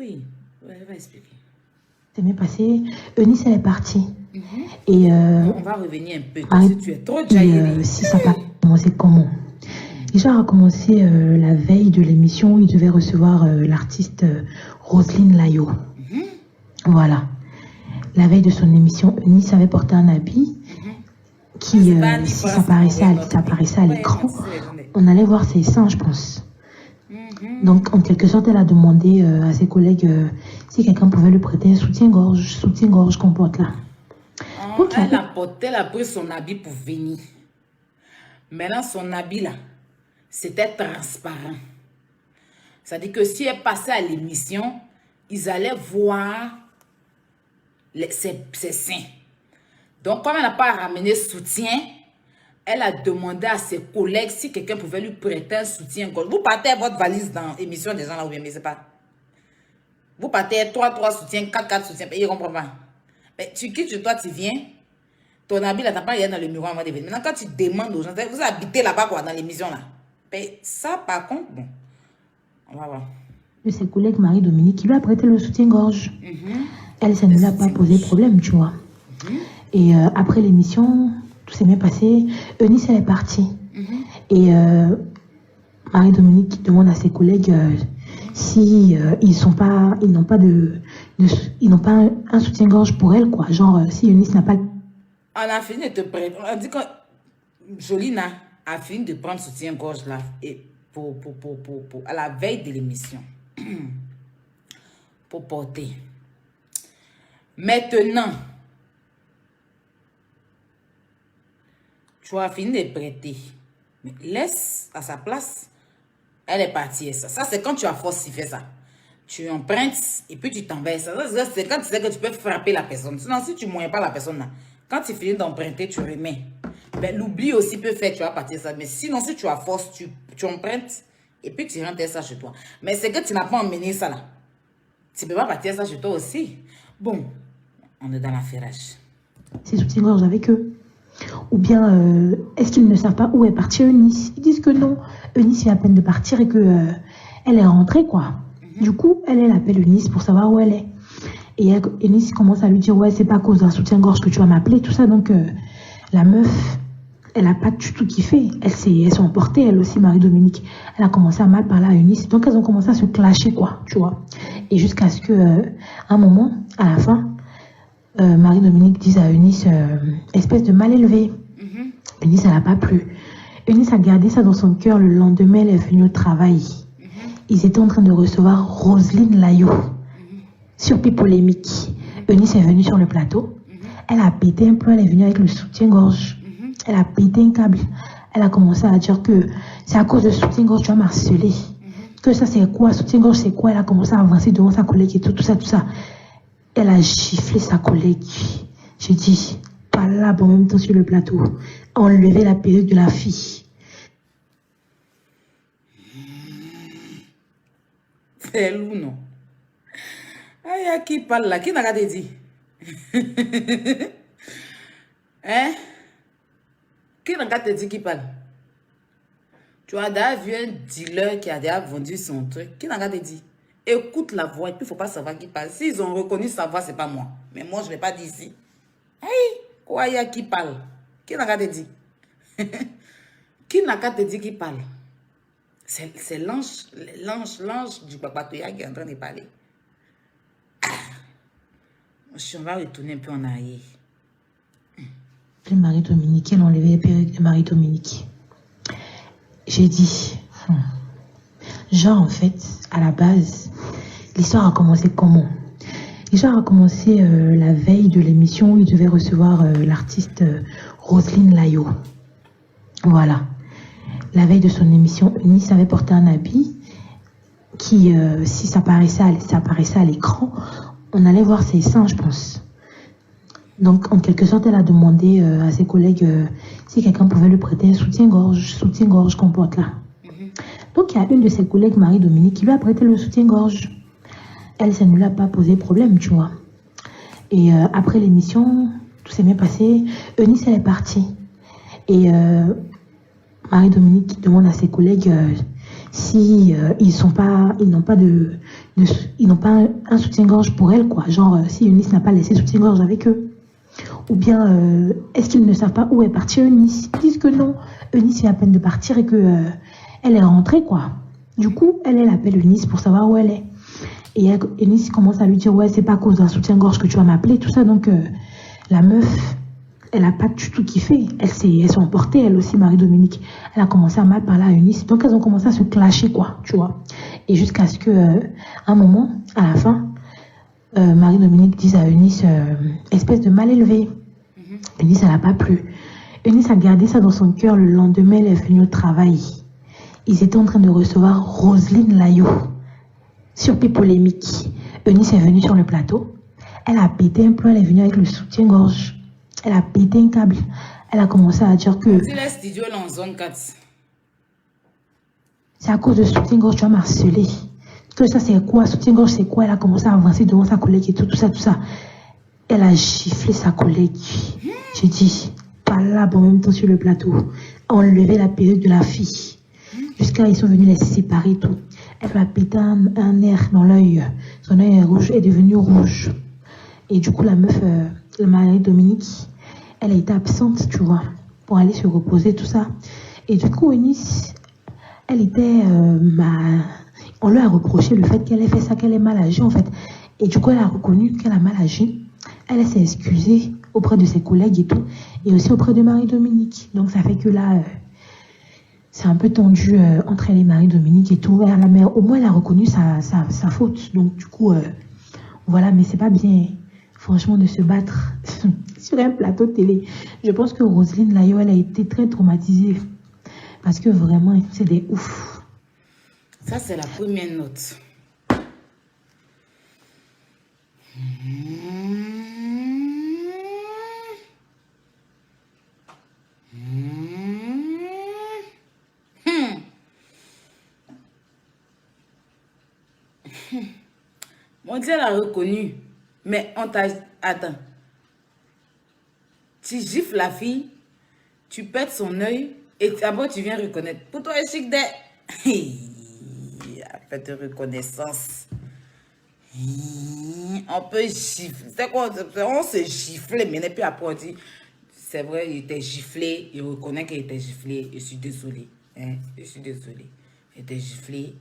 Oui, elle va expliquer. C'est bien passé. Eunice, elle est partie. Et on va revenir un peu. Si tu es trop jailli. Si ça va commencer comment? Déjà a commencé la veille de l'émission où il devait recevoir l'artiste Roselyne Layo. Voilà. La veille de son émission, Eunice avait porté un habit qui, si ça apparaissait à l'écran, on allait voir ses seins, je pense. Donc, en quelque sorte, elle a demandé à ses collègues si quelqu'un pouvait lui prêter un soutien-gorge qu'on porte là. Donc, elle a pris son habit pour venir. Maintenant, son habit là, c'était transparent. C'est-à-dire que si elle passait à l'émission, ils allaient voir ses seins. Donc, comme elle n'a pas ramené soutien, elle a demandé à ses collègues si quelqu'un pouvait lui prêter un soutien-gorge. Vous partez à votre valise dans l'émission des gens là où bien, mais c'est pas. Vous partez 3 soutiens, 4 soutiens, ils ne comprennent pas. Mais tu quittes chez toi, tu viens, ton habit là, tu n'as pas rien dans le miroir avant de venir. Maintenant, quand tu demandes aux gens, vous habitez là-bas quoi, dans l'émission là. Mais ça, par contre, bon, on va voir. De ses collègues Marie-Dominique qui lui a prêté le soutien-gorge. Elle, ça ne lui a pas posé problème, tu vois. Et après l'émission, tout s'est bien passé. Eunice, elle est partie. Et Marie-Dominique demande à ses collègues si ils n'ont pas un soutien-gorge pour elle, quoi. Genre, si Eunice n'a pas... On a fini de te prendre. On a dit que Jolina a fini de prendre soutien-gorge là. Et à la veille de l'émission. Pour porter. Maintenant, tu as fini de prêter. Mais laisse à sa place. Elle est partie. Ça c'est quand tu as falsifié ça. Tu empruntes et puis tu t'envers ça. C'est quand tu sais que tu peux frapper la personne. Sinon, si tu ne moyens pas la personne là, quand tu finis d'emprunter, tu remets. Ben, l'oubli aussi peut faire, tu vas partir ça. Mais sinon, si tu as force, tu empruntes et puis tu rentres ça chez toi. Mais c'est que tu n'as pas emmené ça là. Tu ne peux pas partir ça chez toi aussi. Bon, on est dans l'affairage. C'est soutien-gorge avec eux. Ou bien, est-ce qu'ils ne savent pas où est partie Eunice? Ils disent que non, Eunice vient à peine de partir et que elle est rentrée, quoi. Du coup, elle appelle Eunice pour savoir où elle est. Et Eunice commence à lui dire, ouais, c'est pas à cause d'un soutien-gorge que tu vas m'appeler, tout ça. Donc, la meuf, elle n'a pas du tout kiffé. Elle s'est emportée, elle aussi, Marie-Dominique. Elle a commencé à mal parler à Eunice. Donc, elles ont commencé à se clasher, quoi, tu vois. Et jusqu'à ce que, un moment, à la fin, Marie-Dominique dise à Eunice, espèce de mal élevé. Eunice, elle n'a pas plu. Eunice a gardé ça dans son cœur. Le lendemain, elle est venue au travail. Ils étaient en train de recevoir Roselyne Layo sur Pipolémique. Eunice est venue sur le plateau. Elle a pété un plomb, elle est venue avec le soutien-gorge. Elle a pété un câble. Elle a commencé à dire que c'est à cause de soutien-gorge, tu vas m'harceler. Que ça, c'est quoi? Soutien-gorge, c'est quoi? Elle a commencé à avancer devant sa collègue et tout ça, tout ça. Elle a giflé sa collègue. J'ai dit, pas là en même temps sur le plateau. Enlever la perruque de la fille. C'est loup, non? Aïe, à qui parle là? Qui n'a pas dit? Hein? Qui n'a pas dit qui parle? Tu as déjà vu un dealer qui a déjà vendu son truc. Qui n'a pas dit? Écoute la voix et puis il ne faut pas savoir qui parle. S'ils ont reconnu sa voix, ce n'est pas moi. Mais moi, je ne l'ai pas dit ici. Hey, quoi, il y a qui parle? Qui n'a pas dit? Qui n'a pas dit qui parle? C'est l'ange du Papatoya qui est en train de parler. On va retourner un peu en arrière. Marie-Dominique, elle a enlevé les perruques de Marie-Dominique. J'ai dit, genre en fait, à la base, l'histoire a commencé comment? L'histoire a commencé la veille de l'émission où il devait recevoir l'artiste Roselyne Layo. Voilà. La veille de son émission, Eunice avait porté un habit qui, si ça apparaissait à l'écran, on allait voir ses seins, je pense. Donc, en quelque sorte, elle a demandé à ses collègues si quelqu'un pouvait lui prêter un soutien-gorge qu'on porte là. Donc, il y a une de ses collègues, Marie-Dominique, qui lui a prêté le soutien-gorge. Elle, ça ne lui a pas posé problème, tu vois. Et après l'émission, tout s'est bien passé. Eunice, elle est partie. Et Marie-Dominique demande à ses collègues si ils n'ont pas ils n'ont pas un soutien-gorge pour elle, quoi. Genre, si Eunice n'a pas laissé soutien-gorge avec eux. Ou bien, est-ce qu'ils ne savent pas où est partie Eunice? Ils disent que non, Eunice vient à peine de partir et que elle est rentrée, quoi. Du coup, elle appelle Eunice pour savoir où elle est. Et Eunice commence à lui dire, ouais, c'est pas à cause d'un soutien-gorge que tu vas m'appeler, tout ça. Donc, la meuf, elle a pas du tout kiffé. Elle s'est emportée, elle aussi, Marie-Dominique. Elle a commencé à mal parler à Eunice. Donc, elles ont commencé à se clasher, quoi, tu vois. Et jusqu'à ce que, un moment, à la fin, Marie-Dominique dise à Eunice, espèce de mal élevé. Eunice, elle n'a pas plu. Eunice a gardé ça dans son cœur. Le lendemain, elle est venue au travail. Ils étaient en train de recevoir Roselyne Layo. Surpris polémique. Eunice est venue sur le plateau. Elle a pété un plomb, elle est venue avec le soutien-gorge. Elle a pété un câble. Elle a commencé à dire que... C'est le studio là en zone 4. C'est à cause de soutien-gorge, tu vas m'harceler. Que ça, c'est quoi? Soutien-gorge, c'est quoi? Elle a commencé à avancer devant sa collègue et tout ça, tout ça. Elle a giflé sa collègue. J'ai dit, palabre en même temps sur le plateau. Enlever la perruque de la fille. Jusqu'à ils sont venus les séparer et tout. Elle lui a pété un nerf dans l'œil. Son œil est devenu rouge. Et du coup, la meuf, Marie-Dominique, elle a été absente, tu vois, pour aller se reposer, tout ça. Et du coup, Eunice, elle était... on lui a reproché le fait qu'elle ait fait ça, qu'elle ait mal agi, en fait. Et du coup, elle a reconnu qu'elle a mal agi. Elle s'est excusée auprès de ses collègues et tout. Et aussi auprès de Marie-Dominique. Donc, ça fait que là... c'est un peu tendu entre elle et Marie-Dominique et tout. Mais au moins, elle a reconnu sa faute. Donc, du coup, voilà, mais c'est pas bien, franchement, de se battre sur un plateau de télé. Je pense que Roselyne Layo, elle a été très traumatisée. Parce que vraiment, c'est des ouf. Ça, c'est la première note. Mon Dieu, elle a reconnu. Mais on t'a... Attends. Tu gifles la fille, tu pètes son œil et après tu viens reconnaître. Pour toi, chic de... Fait de reconnaissance. On peut gifler. C'est quoi? On se gifle, mais puis après on dit, c'est vrai, il était giflé. Il reconnaît qu'il était giflé. Je suis désolée. Hein? Je suis désolée. Il était giflé.